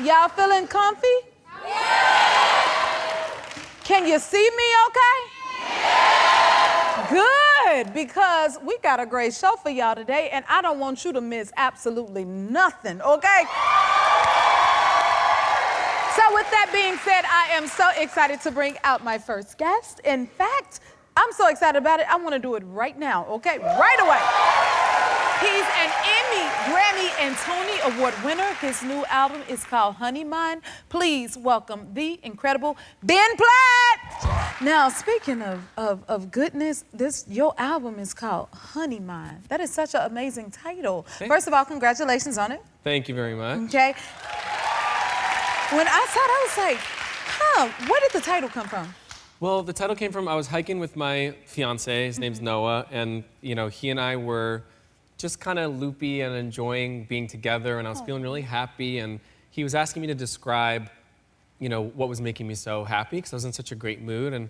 Y'all feeling comfy? Can you see me okay? Good, because we got a great show for y'all today, and I don't want you to miss absolutely nothing, okay? So with that being said, I am so excited to bring out my first guest. In fact, I'm so excited about it, I want to do it right now, okay? Right away. He's an Emmy, Grammy, and Tony Award winner. His new album is called Honeymind. Please welcome the incredible Ben Platt. Now, speaking of goodness, your album is called Honeymind. That is such an amazing title. Thanks. First of all, congratulations on it. Thank you very much. Okay. When I saw it, I was like, where did the title come from? Well, the title came from, I was hiking with my fiance, his name's Noah, and he and I were just kind of loopy and enjoying being together, and I was feeling really happy, and he was asking me to describe, what was making me so happy, because I was in such a great mood, and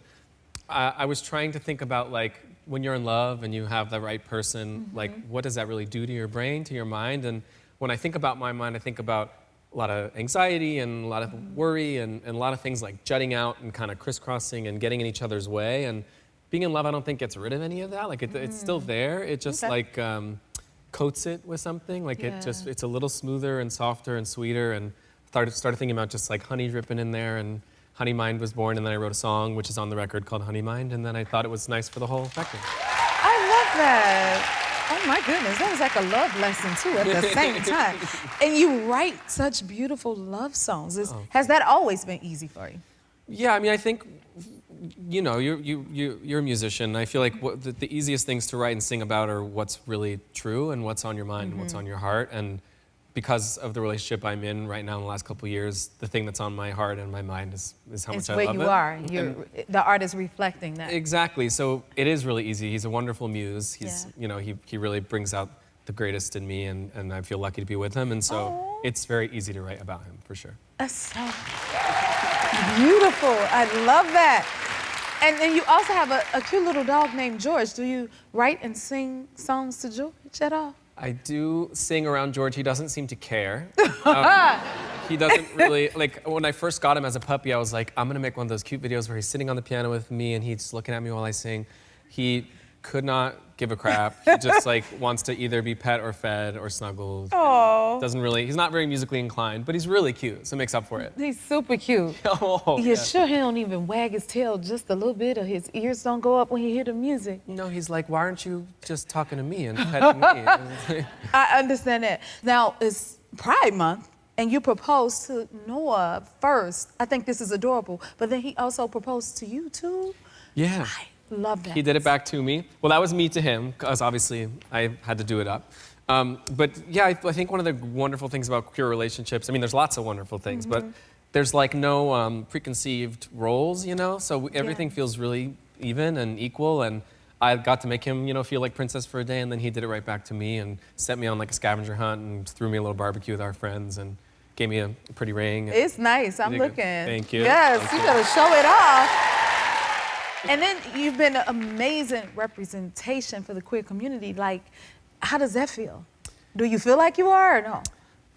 I was trying to think about, like, when you're in love and you have the right person, like, what does that really do to your brain, to your mind? And when I think about my mind, I think about a lot of anxiety and a lot of worry and a lot of things like jutting out and kind of crisscrossing and getting in each other's way. And being in love, I don't think gets rid of any of that. Like, it's still there. It just, coats it with something. Like, it's a little smoother and softer and sweeter. And started thinking about just, like, honey dripping in there. And Honeymind was born, and then I wrote a song, which is on the record, called Honeymind. And then I thought it was nice for the whole record. I love that. Oh my goodness, that was like a love lesson too at the same time. And you write such beautiful love songs. Has that always been easy for you? Yeah, I mean, I think, you're a musician. I feel like the easiest things to write and sing about are what's really true and what's on your mind and what's on your heart. And because of the relationship I'm in right now in the last couple of years, the thing that's on my heart and my mind is how much I love it. It's where you are. The art is reflecting that. Exactly. So it is really easy. He's a wonderful muse. He's, he really brings out the greatest in me, and I feel lucky to be with him. And so it's very easy to write about him, for sure. That's so beautiful. I love that. And then you also have a cute little dog named George. Do you write and sing songs to George at all? I do sing around George. He doesn't seem to care. He doesn't really, like, when I first got him as a puppy, I was like, I'm gonna make one of those cute videos where he's sitting on the piano with me and he's looking at me while I sing. He could not give a crap. He just, like, wants to either be pet or fed or snuggled. Oh. He's not very musically inclined, but he's really cute, so it makes up for it. He's super cute. Sure he don't even wag his tail just a little bit, or his ears don't go up when he hear the music? No, he's like, why aren't you just talking to me and petting me? I understand that. Now, it's Pride Month, and you proposed to Noah first. I think this is adorable, but then he also proposed to you, too? Yeah. I love that. He did it back to me. Well, that was me to him, because obviously I had to do it up. But yeah, I think one of the wonderful things about queer relationships, I mean, there's lots of wonderful things, but there's like no preconceived roles, So everything feels really even and equal, and I got to make him, feel like princess for a day, and then he did it right back to me and sent me on like a scavenger hunt and threw me a little barbecue with our friends and gave me a pretty ring. It's nice. I'm looking. Thank you. Yes, you gotta show it off. And then you've been an amazing representation for the queer community. Like, how does that feel? Do you feel like you are or no?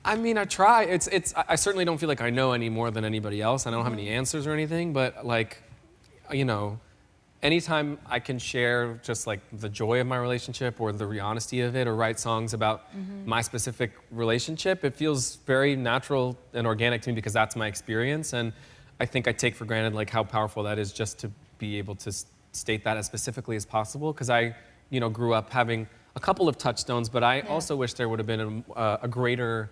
I mean, I try. I certainly don't feel like I know any more than anybody else. I don't have any answers or anything, but like, anytime I can share just like the joy of my relationship or the honesty of it or write songs about my specific relationship, it feels very natural and organic to me because that's my experience. And I think I take for granted like how powerful that is just to be able to state that as specifically as possible, because I, grew up having a couple of touchstones, but I also wish there would have been a greater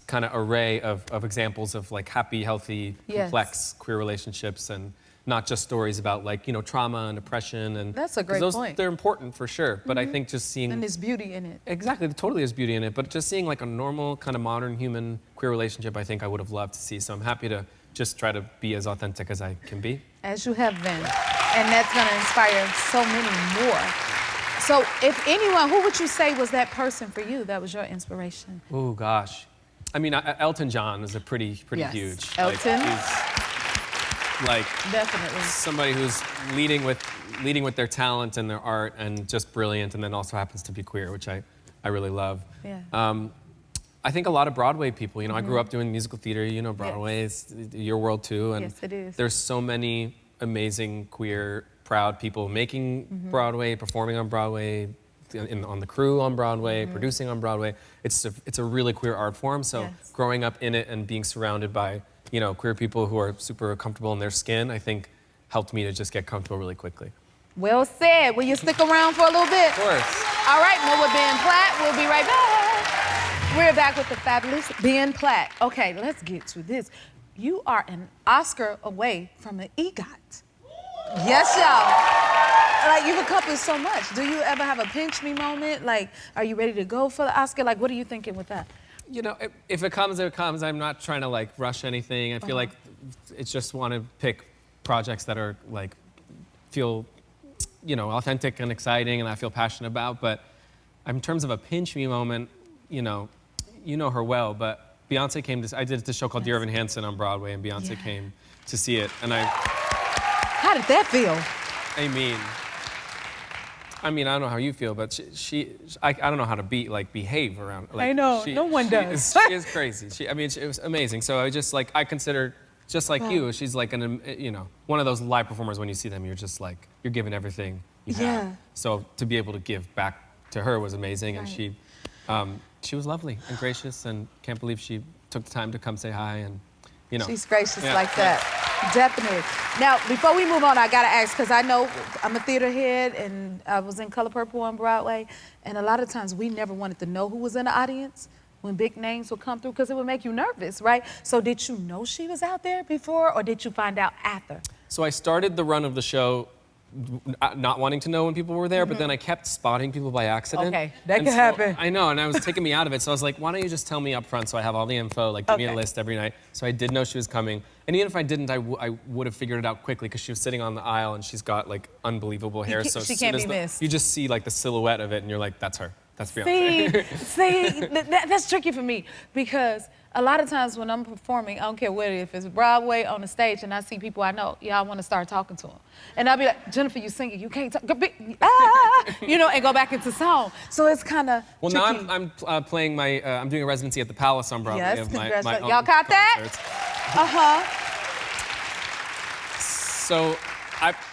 kind of array of examples of like happy, healthy, complex queer relationships, and not just stories about like, trauma and oppression. And that's a great point. They're important for sure, but I think just seeing... And there's beauty in it. Exactly, there totally is beauty in it, but just seeing like a normal kind of modern human queer relationship, I think I would have loved to see. So I'm happy to just try to be as authentic as I can be. As you have been. And that's gonna inspire so many more. So if anyone, who would you say was that person for you that was your inspiration? Oh gosh. I mean, Elton John is a pretty huge. Elton? Like definitely somebody who's leading with their talent and their art and just brilliant, and then also happens to be queer, which I really love. Yeah. I think a lot of Broadway people, you know, I grew up doing musical theater, you know, Broadway is your world too. And yes, it is. There's so many amazing, queer, proud people making Broadway, performing on Broadway, on the crew on Broadway, producing on Broadway. It's a really queer art form. So growing up in it and being surrounded by, you know, queer people who are super comfortable in their skin, I think helped me to just get comfortable really quickly. Well said. Will you stick around for a little bit? Of course. All right, more with Ben Platt. We'll be right back. We're back with the fabulous Ben Platt. Okay, let's get to this. You are an Oscar away from an EGOT. Yes, y'all. Like, you've accomplished so much. Do you ever have a pinch me moment? Like, are you ready to go for the Oscar? Like, what are you thinking with that? You know, if it comes, it comes. I'm not trying to like rush anything. I feel like it's just want to pick projects that are like, feel, you know, authentic and exciting and I feel passionate about. But in terms of a pinch me moment, you know her well, but Beyonce came to, I did the show called Dear Evan Hansen on Broadway and Beyonce came to see it. And How did that feel? I mean, I don't know how you feel, but I don't know how to behave around. Like, I know, no one does. She is crazy. It was amazing. So I consider, just like you, she's like one of those live performers. When you see them, you're just like, you're giving everything you have. So to be able to give back to her was amazing, and she was lovely and gracious, and can't believe she took the time to come say hi, and you know. She's gracious like that. Definitely. Now, before we move on, I gotta ask, because I know I'm a theater head and I was in Color Purple on Broadway, and a lot of times we never wanted to know who was in the audience when big names would come through, because it would make you nervous, right? So did you know she was out there before, or did you find out after? So I started the run of the show not wanting to know when people were there, but then I kept spotting people by accident. Okay, that could happen. I know, and I was taking me out of it, so I was like, why don't you just tell me up front so I have all the info, like give me a list every night. So I did know she was coming, and even if I didn't, I would have figured it out quickly, because she was sitting on the aisle and she's got like unbelievable hair, so she can't be missed. You just see like the silhouette of it and you're like, that's her, that's Beyonce. See, that's tricky for me, because a lot of times when I'm performing, I don't care what it is, if it's Broadway on the stage and I see people I know, I want to start talking to them. And I'll be like, Jennifer, you singing, you can't talk, you know, and go back into song. So it's kind of Well, tricky. now I'm playing I'm doing a residency at the Palace on Broadway. Yes, of congratulations. my Y'all caught that? So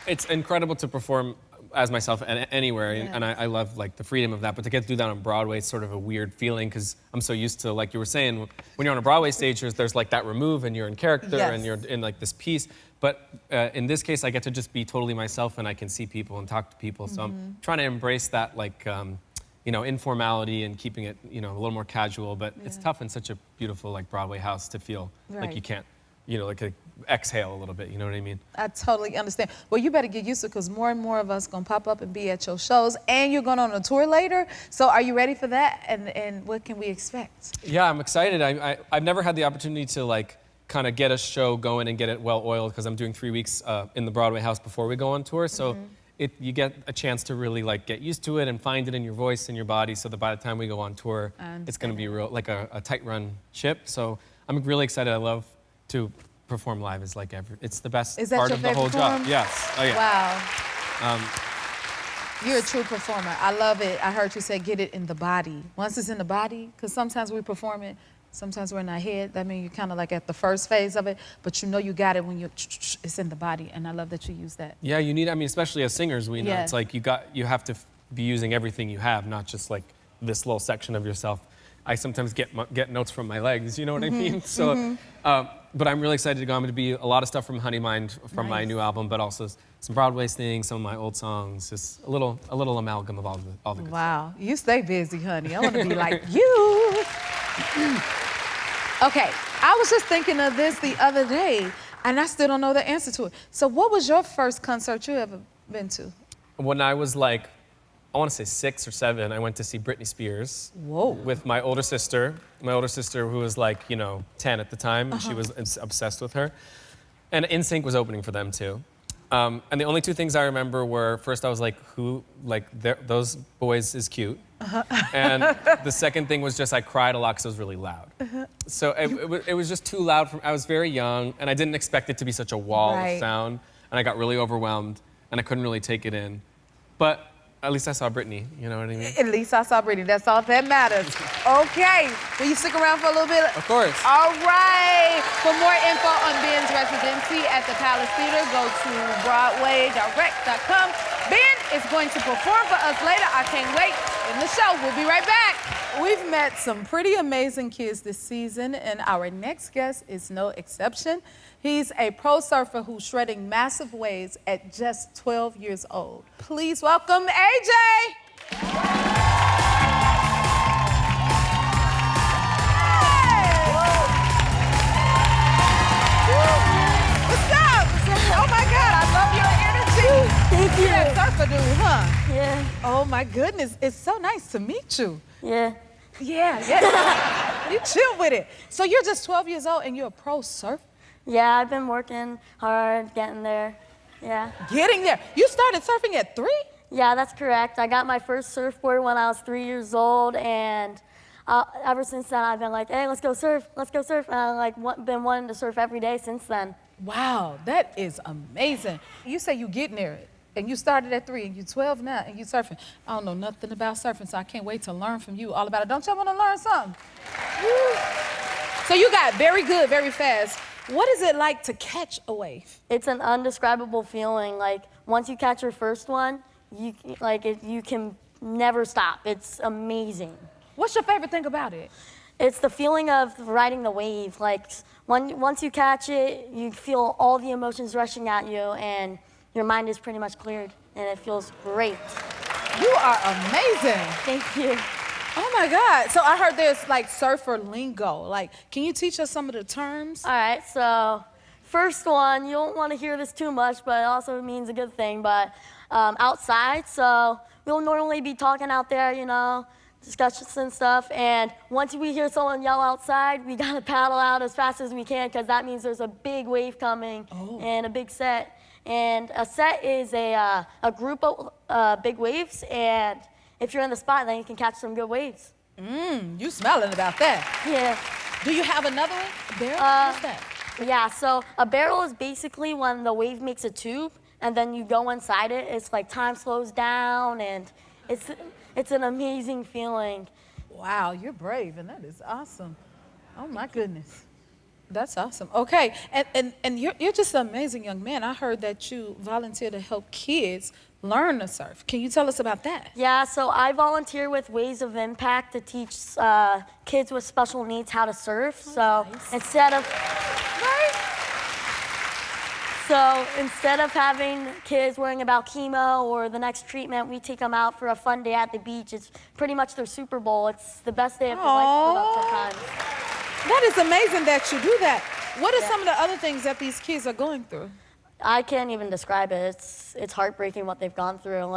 it's incredible to perform as myself anywhere, and I love like the freedom of that, but to get to do that on Broadway, it's sort of a weird feeling, because I'm so used to, like you were saying, when you're on a Broadway stage, there's like that remove and you're in character and you're in like this piece, but in this case I get to just be totally myself, and I can see people and talk to people, so I'm trying to embrace that, like you know, informality and keeping it, you know, a little more casual, but it's tough in such a beautiful like Broadway house to feel like you can't, you know, like exhale a little bit, you know what I mean? I totally understand. Well, you better get used to it, because more and more of us gonna pop up and be at your shows, and you're going on a tour later. So are you ready for that? And what can we expect? Yeah, I'm excited. I've never had the opportunity to like kind of get a show going and get it well oiled, because I'm doing 3 weeks in the Broadway house before we go on tour. So you get a chance to really like get used to it and find it in your voice and your body, so that by the time we go on tour, it's gonna be real, like a tight run ship. So I'm really excited. I love to perform live. Is like it's the best part of the whole job. Yes. Oh yeah. Wow. You're a true performer. I love it. I heard you say get it in the body. Once it's in the body, because sometimes we perform it, sometimes we're in our head. That means you're kind of like at the first phase of it, but you know you got it when it's in the body, and I love that you use that. Yeah, you need. I mean, especially as singers, we know it's like you have to be using everything you have, not just like this little section of yourself. I sometimes get notes from my legs, you know what I mean? So, but I'm really excited to go. I'm going to be a lot of stuff from Honeymind, from my new album, but also some Broadway things, some of my old songs, just a little amalgam of all the good Wow, you stay busy, honey. I want to be like you. Okay, I was just thinking of this the other day, and I still don't know the answer to it. So what was your first concert you ever been to? When I was like, I want to say 6 or 7, I went to see Britney Spears. Whoa. With my older sister. My older sister, who was like, 10 at the time, and she was obsessed with her. And NSYNC was opening for them too. And the only 2 things I remember were, first I was like, those boys is cute. And the second thing was just I cried a lot because it was really loud. So it was just too loud. I was very young, and I didn't expect it to be such a wall of sound. And I got really overwhelmed, and I couldn't really take it in. But at least I saw Brittany, you know what I mean? At least I saw Brittany. That's all that matters. Okay. Will you stick around for a little bit? Of course. All right. For more info on Ben's residency at the Palace Theater, go to BroadwayDirect.com. Ben is going to perform for us later. I can't wait. In the show, we'll be right back. We've met some pretty amazing kids this season, and our next guest is no exception. He's a pro surfer who's shredding massive waves at just 12 years old. Please welcome AJ. What's up? Oh my God, I love your energy. Thank you. You're that surfer dude, huh? Yeah. Oh my goodness, it's so nice to meet you. Yeah. Yeah. You chill with it. So you're just 12 years old and you're a pro surfer? Yeah, I've been working hard, getting there. Yeah. Getting there. You started surfing at 3? Yeah, that's correct. I got my first surfboard when I was 3 years old, and ever since then I've been like, hey, let's go surf, let's go surf. And I've been wanting to surf every day since then. Wow, that is amazing. You say you getting there, and you started at 3, and you're 12 now, and you surfing. I don't know nothing about surfing, so I can't wait to learn from you all about it. Don't y'all want to learn something? Woo. So you got very good, very fast. What is it like to catch a wave? It's an indescribable feeling. Like, once you catch your first one, you can never stop. It's amazing. What's your favorite thing about it? It's the feeling of riding the wave. Like, once you catch it, you feel all the emotions rushing at you, and your mind is pretty much cleared, and it feels great. You are amazing. Thank you. Oh my God. So I heard there's like surfer lingo. Like, can you teach us some of the terms? All right, so first one, you don't want to hear this too much, but it also means a good thing, but outside, so we'll normally be talking out there, you know, discussions and stuff, and once we hear someone yell outside, we gotta paddle out as fast as we can, because that means there's a big wave coming and a big set. And a set is a group of big waves, and if you're in the spot, then you can catch some good waves. You smiling about that. Yeah. Do you have another one? A barrel? What's that? Yeah, so a barrel is basically when the wave makes a tube, and then you go inside it. It's like time slows down, and it's an amazing feeling. Wow, you're brave, and that is awesome. Oh my goodness. That's awesome. Okay, and you're just an amazing young man. I heard that you volunteer to help kids learn to surf. Can you tell us about that? Yeah, so I volunteer with Waves of Impact to teach kids with special needs how to surf. So nice. instead of having kids worrying about chemo or the next treatment, we take them out for a fun day at the beach. It's pretty much their Super Bowl. It's the best day of their life sometimes. That is amazing that you do that. What are some of the other things that these kids are going through? I can't even describe it. It's heartbreaking what they've gone through.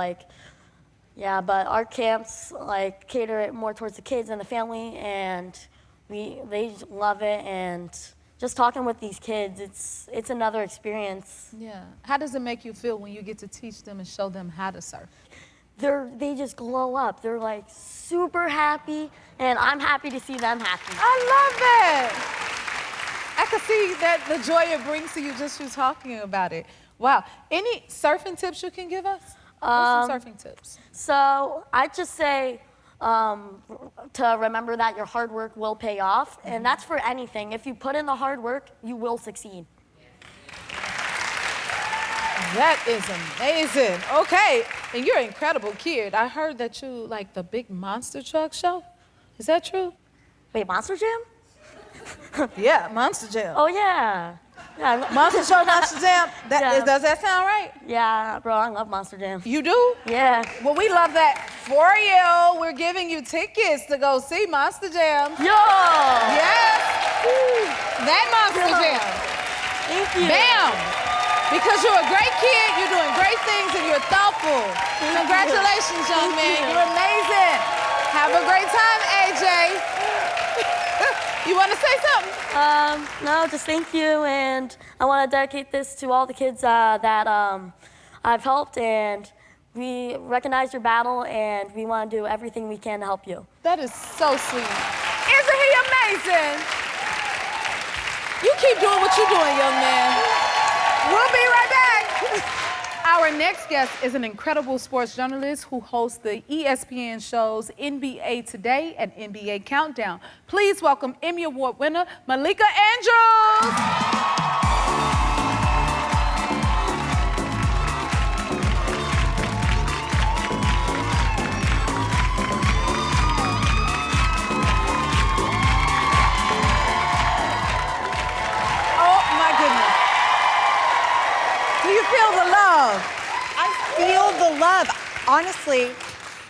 Yeah, but our camps cater it more towards the kids and the family, and they love it. And just talking with these kids, it's another experience. Yeah. How does it make you feel when you get to teach them and show them how to surf? They just glow up. They're like super happy, and I'm happy to see them happy. I love that. I can see that the joy it brings to you just through talking about it. Wow. Any surfing tips you can give us? What's some surfing tips? So I'd just say to remember that your hard work will pay off, and that's for anything. If you put in the hard work, you will succeed. That is amazing. Okay, and you're an incredible kid. I heard that you like the big monster truck show. Is that true? Wait, Monster Jam? Yeah, Monster Jam. Oh, yeah. Monster Show, Monster Jam. Yeah. Does that sound right? Yeah, bro, I love Monster Jam. You do? Yeah. Well, we love that for you. We're giving you tickets to go see Monster Jam. Yo! Yes. Woo. That Monster Jam. Thank you. Bam! Because you're a great kid, you're doing great things, and you're thoughtful. Congratulations, young man. You're amazing. Have a great time, AJ. You want to say something? No, just thank you, and I want to dedicate this to all the kids that I've helped, and we recognize your battle, and we want to do everything we can to help you. That is so sweet. Isn't he amazing? You keep doing what you're doing, young man. We'll be right back. Our Our next guest is an incredible sports journalist who hosts the ESPN shows NBA Today and NBA Countdown. Please welcome Emmy Award winner Malika Andrews. Feel the love. I feel the love. Honestly,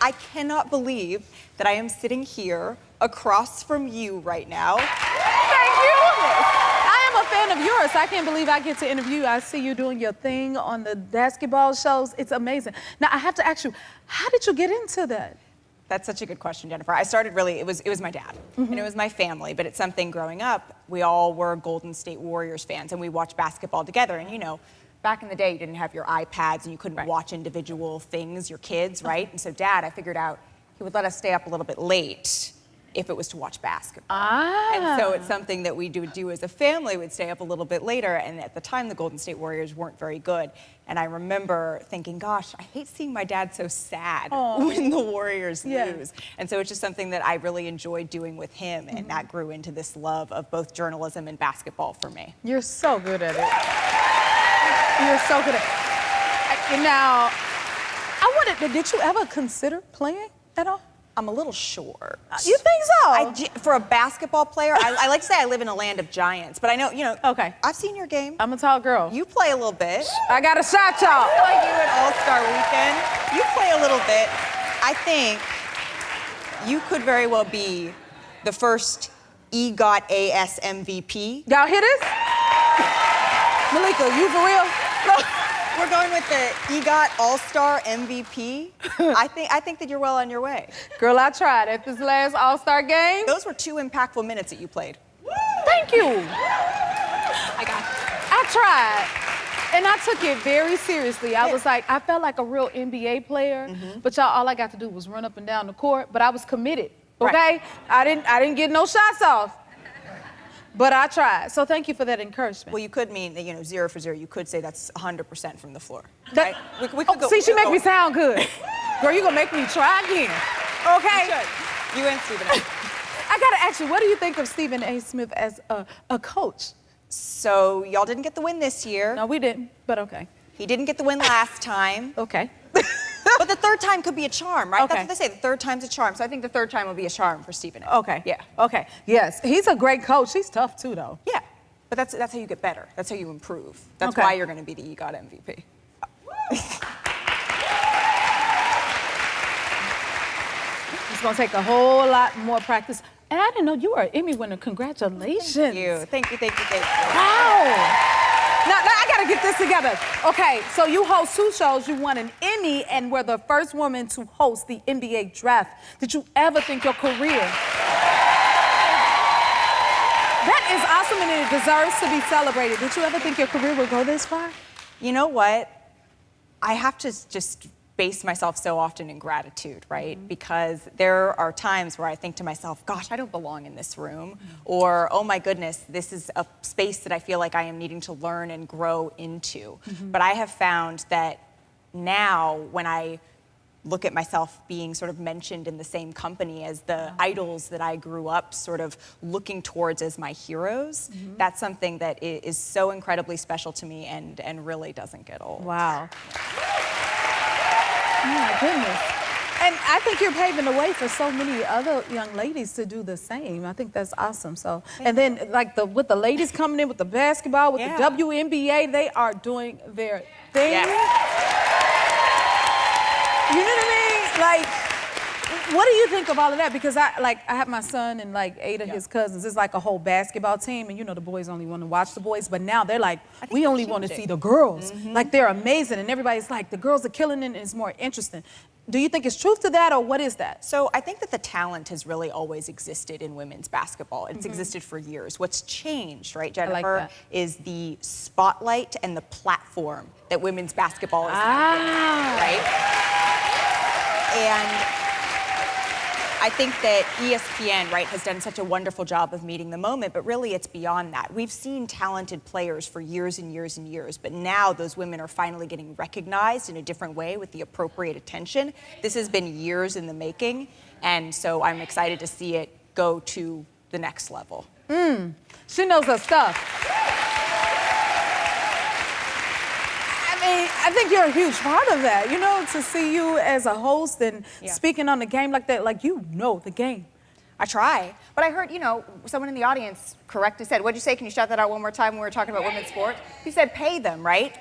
I cannot believe that I am sitting here across from you right now. Thank you. I am a fan of yours. I can't believe I get to interview you. I see you doing your thing on the basketball shows. It's amazing. Now, I have to ask you, how did you get into that? That's such a good question, Jennifer. I started really, it was my dad, and it was my family, but it's something growing up, we all were Golden State Warriors fans, and we watched basketball together, and you know, back in the day, you didn't have your iPads and you couldn't watch individual things, your kids, right? And so Dad, I figured out he would let us stay up a little bit late if it was to watch basketball. And so it's something that we do as a family. We'd stay up a little bit later, and at the time, the Golden State Warriors weren't very good. And I remember thinking, gosh, I hate seeing my dad so sad when the Warriors lose. And so it's just something that I really enjoyed doing with him, and that grew into this love of both journalism and basketball for me. You're so good at it. You're so good at it. Now, did you ever consider playing at all? I'm a little short. You think so? For a basketball player, I like to say I live in a land of giants, but I know, you know, okay. I've seen your game. I'm a tall girl. You play a little bit. I got a shot, y'all. I feel like you at All-Star Weekend. You play a little bit. I think you could very well be the first EGOT AS MVP. Y'all hear this? Malika, you for real? We're going with the EGOT All-Star MVP. I think that you're well on your way. Girl, I tried at this last All-Star game. Those were 2 impactful minutes that you played. Thank you. I got it. I tried. And I took it very seriously. I was like, I felt like a real NBA player, but y'all, all I got to do was run up and down the court, but I was committed, okay? Right. I didn't get no shots off. But I tried. So thank you for that encouragement. Well, you could mean that, you know, 0 for 0. You could say that's 100% from the floor. That, right? we could go, see, she make me sound good. Girl, you gonna make me try again. Okay? You and Stephen A. I gotta ask you, what do you think of Stephen A. Smith as a coach? So y'all didn't get the win this year. No, we didn't, but okay. He didn't get the win last time. Okay. But the third time could be a charm, right? Okay. That's what they say, the third time's a charm. So I think the third time will be a charm for Stephen A. Okay. Yeah. Okay. Yes, he's a great coach. He's tough too, though. Yeah, but that's how you get better. That's how you improve. That's why you're going to be the EGOT MVP. It's going to take a whole lot more practice. And I didn't know you were an Emmy winner. Congratulations. Thank you. Thank you. Wow. Now, I gotta get this together. Okay, so you host 2 shows, you won an Emmy, and were the first woman to host the NBA draft. Did you ever think your career? That is awesome, and it deserves to be celebrated. Did you ever think your career would go this far? You know what? I have to just base myself so often in gratitude, right? Because there are times where I think to myself, gosh, I don't belong in this room. Or, oh my goodness, this is a space that I feel like I am needing to learn and grow into. But I have found that now when I look at myself being sort of mentioned in the same company as the idols that I grew up sort of looking towards as my heroes, that's something that is so incredibly special to me and really doesn't get old. Wow. Oh my goodness. And I think you're paving the way for so many other young ladies to do the same. I think that's awesome. So, and then like with the ladies coming in with the basketball, with the WNBA, they are doing their thing. You know what I mean? Like, what do you think of all of that? Because I have my son and like 8 of his cousins. It's like a whole basketball team, and you know the boys only want to watch the boys, but now they're like, we only want to see the girls. Like they're amazing, and everybody's like, the girls are killing it, and it's more interesting. Do you think it's truth to that, or what is that? So I think that the talent has really always existed in women's basketball. It's existed for years. What's changed, right, Jennifer, is the spotlight and the platform that women's basketball is given, right? And I think that ESPN, right, has done such a wonderful job of meeting the moment, but really it's beyond that. We've seen talented players for years and years and years, but now those women are finally getting recognized in a different way with the appropriate attention. This has been years in the making, and so I'm excited to see it go to the next level. She knows her stuff. I think you're a huge part of that, you know, to see you as a host and speaking on the game like that, like you know the game. I try, but I heard, you know, someone in the audience correctly said, what'd you say? Can you shout that out one more time when we were talking about women's sports? He said pay them, right?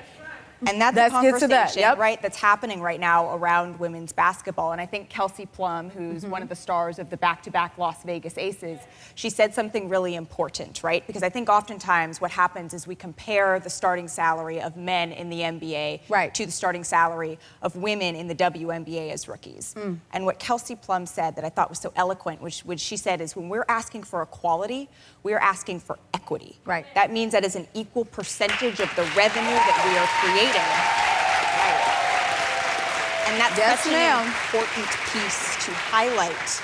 And that's a conversation, right, that's happening right now around women's basketball. And I think Kelsey Plum, who's one of the stars of the back-to-back Las Vegas Aces, she said something really important, right? Because I think oftentimes what happens is we compare the starting salary of men in the NBA to the starting salary of women in the WNBA as rookies. And what Kelsey Plum said that I thought was so eloquent, which she said is when we're asking for equality, we're asking for equity. Right. That means that is an equal percentage of the revenue that we are creating. Right. And that's such an important piece to highlight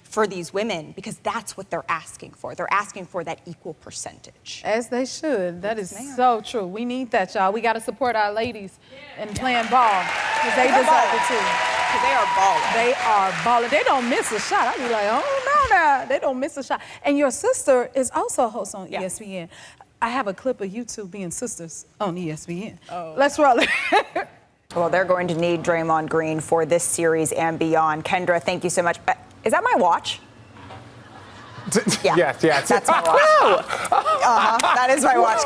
for these women because that's what they're asking for. They're asking for that equal percentage. As they should. That is so true. We need that, y'all. We got to support our ladies in playing ball because they deserve it too. Because they are balling. They are balling. They don't miss a shot. I'd be like, oh, no, no. They don't miss a shot. And your sister is also a host on ESPN. I have a clip of you two being sisters on ESPN. Let's roll it. Well, they're going to need Draymond Green for this series and beyond. Kendra, thank you so much. Is that my watch? Yes. That's my watch. That is my watch.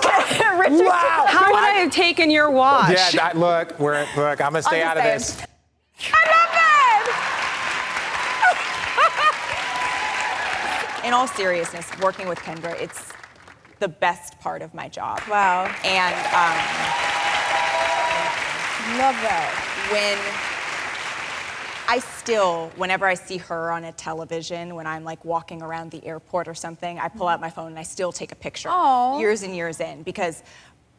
Richard, wow. How would I have taken your watch? Yeah, look, I'm going to stay out of this. I love that! In all seriousness, working with Kendra, it's the best part of my job. Wow. And Love that. Whenever I see her on a television, when I'm like walking around the airport or something, I pull out my phone and I still take a picture. Years and years in, because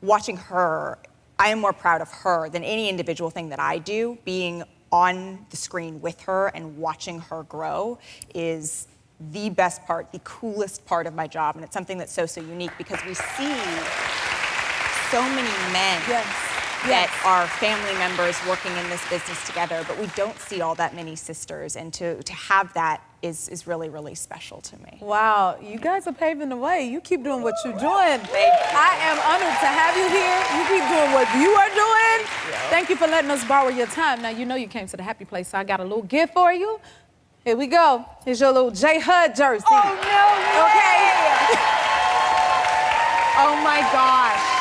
watching her, I am more proud of her than any individual thing that I do. Being on the screen with her and watching her grow is the best part, the coolest part of my job. And it's something that's so unique because we see so many men that are family members working in this business together, but we don't see all that many sisters. And to have that is really, really special to me. Wow, you guys are paving the way. You keep doing what you're doing. Thank you. I am honored to have you here. You keep doing what you are doing. Thank you for letting us borrow your time. Now, you know you came to the happy place, so I got a little gift for you. Here we go. Here's your little J. Hud jersey. Oh, no way! Okay? Oh, my gosh.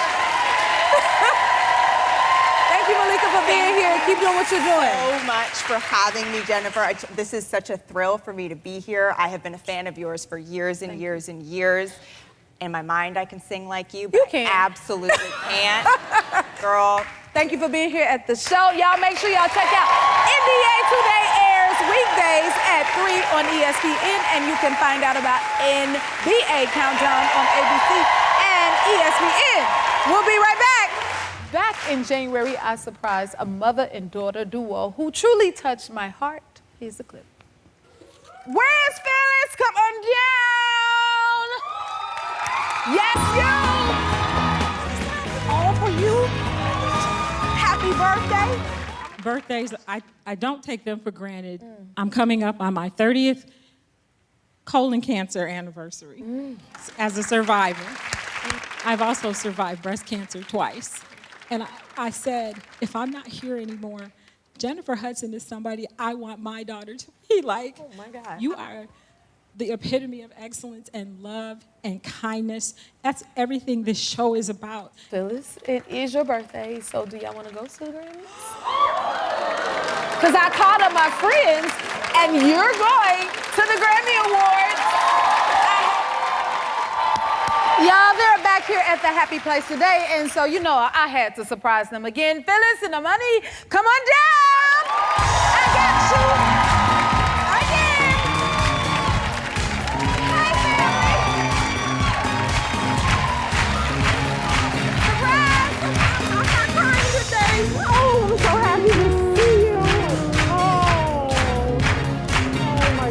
Thank you, Malika, for being here. Keep doing what you're doing. So much for having me, Jennifer. This is such a thrill for me to be here. I have been a fan of yours for years and years and years. In my mind, I can sing like you, but I absolutely can't. Girl. Thank you for being here at the show. Y'all make sure y'all check out NBA Today airs weekdays at 3 on ESPN, and you can find out about NBA Countdown on ABC and ESPN. We'll be right back. Back in January, I surprised a mother and daughter duo who truly touched my heart. Here's the clip. Where's Phyllis? Come on down. Yes, you. All for you. Happy birthday. Birthdays, I don't take them for granted. I'm coming up on my 30th colon cancer anniversary as a survivor. I've also survived breast cancer twice. And I said, if I'm not here anymore, Jennifer Hudson is somebody I want my daughter to be like. Oh my God. You are the epitome of excellence and love and kindness. That's everything this show is about. Phyllis, it is your birthday, so do y'all want to go to the Grammys? Because I called up my friends, and you're going to the Grammy Awards. Y'all, they're back here at the happy place today, and so, you know, I had to surprise them again. Phyllis and Imanni, come on down. I got you. Oh, I'm so happy to see you. Oh my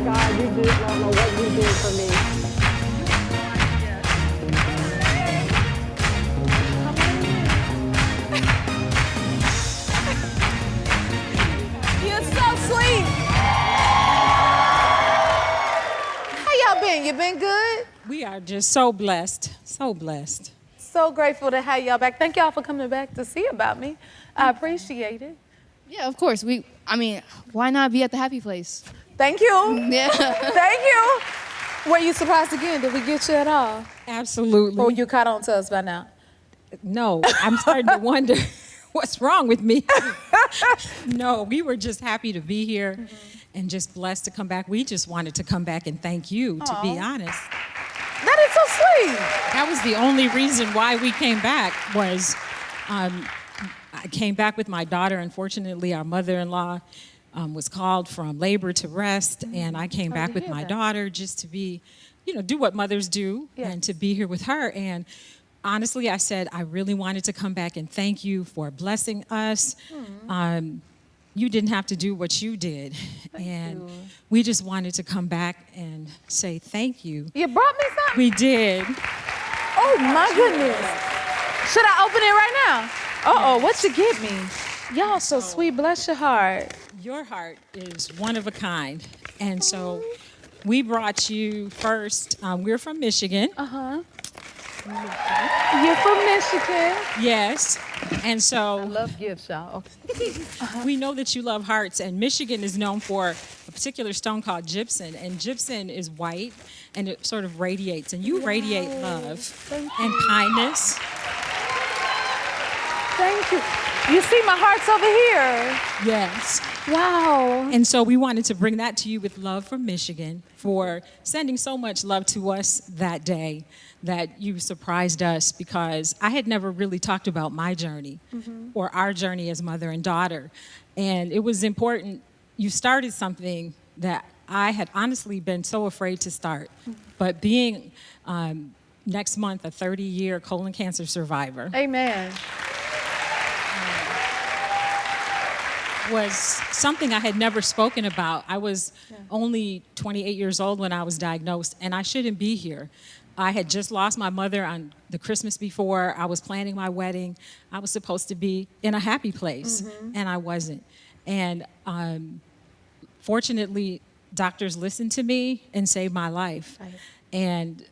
We are just so blessed, so blessed. So grateful to have y'all back. Thank y'all for coming back to see about me. I appreciate it. Yeah, of course. Why not be at the happy place? Thank you. Yeah. Thank you. Were you surprised again? Did we get you at all? Absolutely. Or you caught on to us by now? No, I'm starting to wonder what's wrong with me. No, we were just happy to be here and just blessed to come back. We just wanted to come back and thank you, to be honest. That is so sweet. That was the only reason why we came back was I came back with my daughter. Unfortunately, our mother-in-law was called from labor to rest, and I came back with my daughter just to be, do what mothers do and to be here with her. And honestly, I said I really wanted to come back and thank you for blessing us. You didn't have to do what you did. And we just wanted to come back and say thank you. You brought me something? We did. Oh, my goodness. Should I open it right now? Uh-oh, what you get me? Y'all so sweet, bless your heart. Your heart is one of a kind. And so we brought you first. We're from Michigan. Uh-huh. You're from Michigan. Yes. And I so love gifts, y'all. we know that you love hearts, and Michigan is known for a particular stone called gypsum, and gypsum is white, and it sort of radiates, and you radiate love and kindness. Thank you. You see my heart's over here. Yes. Wow. And so we wanted to bring that to you with love from Michigan for sending so much love to us that day, that you surprised us, because I had never really talked about my journey or our journey as mother and daughter. And it was important. You started something that I had honestly been so afraid to start. But being next month a 30-year colon cancer survivor Amen. was something I had never spoken about. I was only 28 years old when I was diagnosed, and I shouldn't be here. I had just lost my mother on the Christmas before. I was planning my wedding. I was supposed to be in a happy place, and I wasn't. And fortunately, doctors listened to me and saved my life. Right. And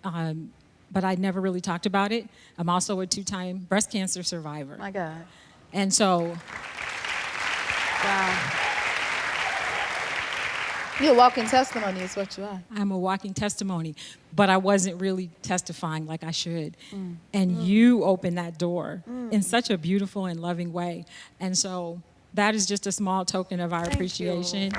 but I never really talked about it. I'm also a 2-time breast cancer survivor. My God. And so Wow. You're a walking testimony is what you are. I'm a walking testimony, but I wasn't really testifying like I should. And you opened that door in such a beautiful and loving way. And so that is just a small token of our appreciation.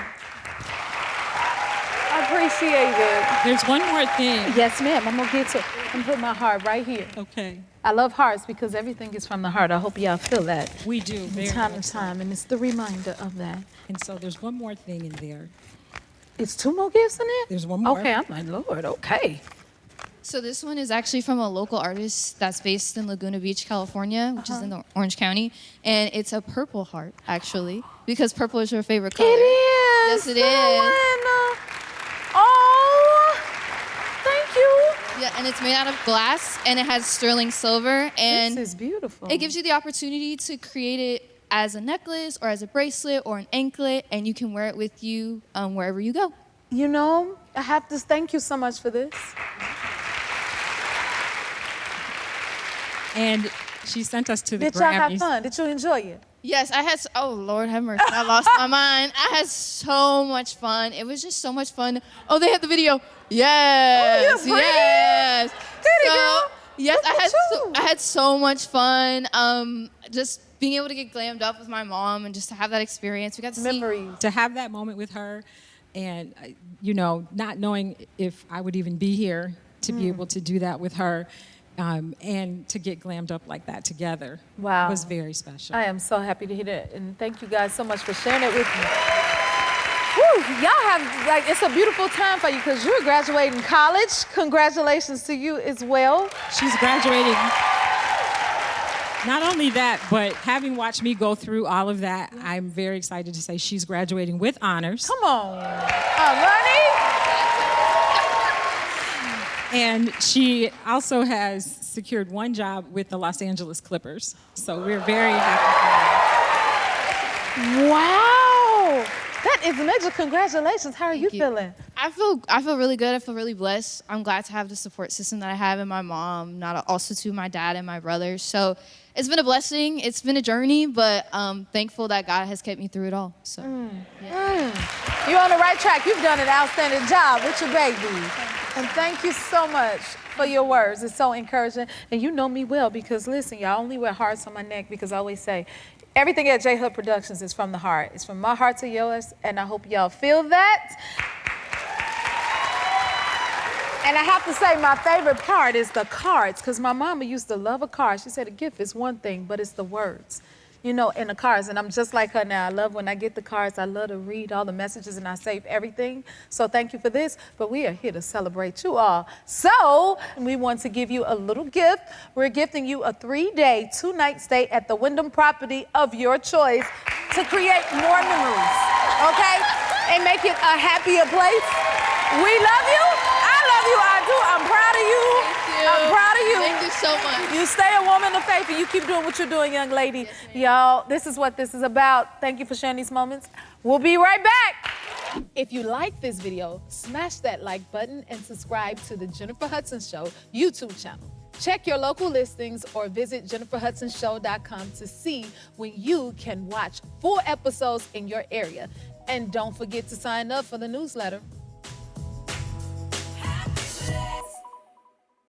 I appreciate it. There's one more thing. Yes, ma'am. I'm going to get to it. I'm putting my heart right here. Okay. I love hearts because everything is from the heart. I hope y'all feel that. We do. From Very time much to so. time, and it's the reminder of that. And so there's one more thing in there. It's 2 more gifts in it? There's one more. Okay, I'm like, Lord, okay. So this one is actually from a local artist that's based in Laguna Beach, California, which is in Orange County. And it's a purple heart, actually, because purple is her favorite color. It is. Yes, it is. Joanna. Oh, thank you. Yeah, and it's made out of glass, and it has sterling silver. And This is beautiful. it gives you the opportunity to create it as a necklace or as a bracelet or an anklet, and you can wear it with you wherever you go. You know, I have to thank you so much for this. And she sent us to the Did y'all have Grammys. fun? Did you enjoy it? Yes, oh Lord have mercy, I lost my mind. I had so much fun. It was just so much fun. Oh, they had the video. Yes, Oh, you're pretty. yes. Pretty girl. Yes, Look at you. I had so much fun. Just being able to get glammed up with my mom and just to have that experience. We got to see Memories. To have that moment with her and, not knowing if I would even be here to be able to do that with her and to get glammed up like that together Wow. was very special. I am so happy to hear that, and thank you guys so much for sharing it with me. Whew, y'all have, it's a beautiful time for you because you're graduating college. Congratulations to you as well. She's graduating. Not only that, but having watched me go through all of that, I'm very excited to say she's graduating with honors. Come on. Imanni. And she also has secured one job with the Los Angeles Clippers. So we're very happy for her. Wow. That is major congratulations. How are you feeling? I feel really good. I feel really blessed. I'm glad to have the support system that I have in my mom, also to my dad and my brothers. So it's been a blessing. It's been a journey, but I'm thankful that God has kept me through it all. So You're on the right track. You've done an outstanding job with your baby. And thank you so much for your words. It's so encouraging. And you know me well because, listen, y'all, only wear hearts on my neck because I always say, everything at J Hood Productions is from the heart. It's from my heart to yours, and I hope y'all feel that. And I have to say, my favorite part is the cards, because my mama used to love a card. She said a gift is one thing, but it's the words, you know, in the cards. And I'm just like her now. I love when I get the cards. I love to read all the messages, and I save everything. So thank you for this. But we are here to celebrate you all. So we want to give you a little gift. We're gifting you a 3-day, 2-night stay at the Wyndham property of your choice to create more memories, okay? And make it a happier place. We love you. I love you. I do. I'm proud of you. Thank you. I'm proud of you. Thank you so much. You stay a woman of faith and you keep doing what you're doing, young lady. Y'all, this is what this is about. Thank you for sharing these moments. We'll be right back. If you like this video, smash that like button and subscribe to the Jennifer Hudson Show YouTube channel. Check your local listings or visit jenniferhudsonshow.com to see when you can watch full episodes in your area. And don't forget to sign up for the newsletter.